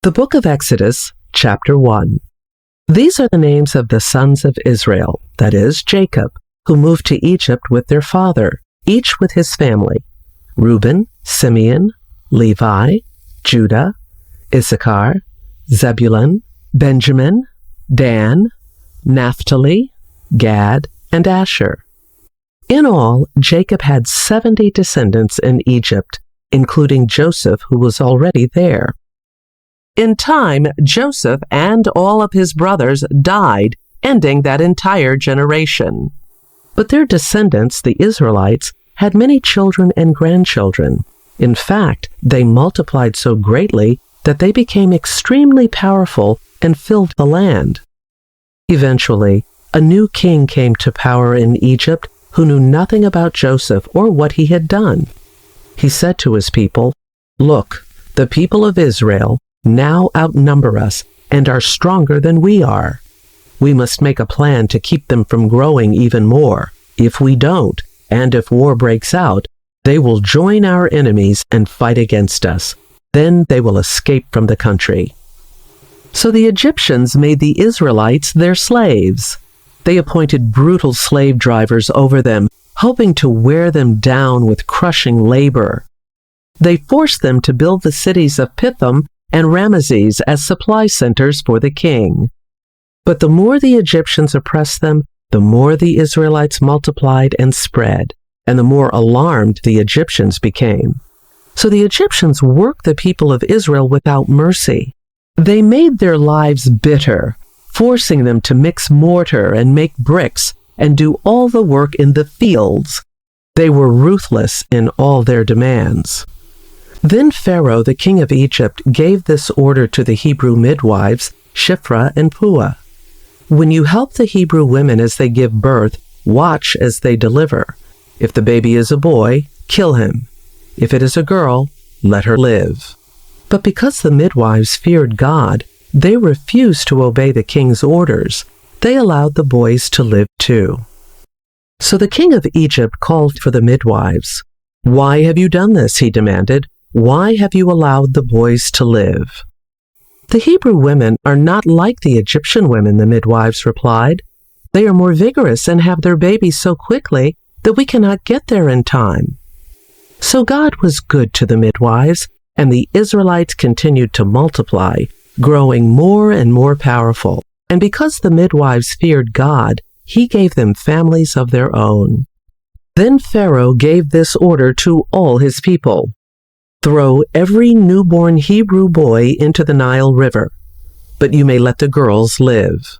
The book of Exodus, chapter 1. These are the names of the sons of Israel, that is, Jacob, who moved to Egypt with their father, each with his family: Reuben, Simeon, Levi, Judah, Issachar, Zebulun, Benjamin, Dan, Naphtali, Gad, and Asher. In all, Jacob had 70 descendants in Egypt, including Joseph, who was already there. In time, Joseph and all of his brothers died, ending that entire generation. But their descendants, the Israelites, had many children and grandchildren. In fact, they multiplied so greatly that they became extremely powerful and filled the land. Eventually, a new king came to power in Egypt who knew nothing about Joseph or what he had done. He said to his people, "Look, the people of Israel now outnumber us and are stronger than we are. We must make a plan to keep them from growing even more. If we don't, and if war breaks out, they will join our enemies and fight against us. Then they will escape from the country." So the Egyptians made the Israelites their slaves. They appointed brutal slave drivers over them, hoping to wear them down with crushing labor. They forced them to build the cities of Pithom and Ramesses as supply centers for the king. But the more the Egyptians oppressed them, the more the Israelites multiplied and spread, and the more alarmed the Egyptians became. So the Egyptians worked the people of Israel without mercy. They made their lives bitter, forcing them to mix mortar and make bricks and do all the work in the fields. They were ruthless in all their demands. Then Pharaoh, the king of Egypt, gave this order to the Hebrew midwives, Shiphrah and Puah: "When you help the Hebrew women as they give birth, watch as they deliver. If the baby is a boy, kill him. If it is a girl, let her live." But because the midwives feared God, they refused to obey the king's orders. They allowed the boys to live too. So the king of Egypt called for the midwives. "Why have you done this?" he demanded. "Why have you allowed the boys to live?" "The Hebrew women are not like the Egyptian women," the midwives replied. "They are more vigorous and have their babies so quickly that we cannot get there in time." So God was good to the midwives, and the Israelites continued to multiply, growing more and more powerful. And because the midwives feared God, he gave them families of their own. Then Pharaoh gave this order to all his people: "Throw every newborn Hebrew boy into the Nile River, but you may let the girls live."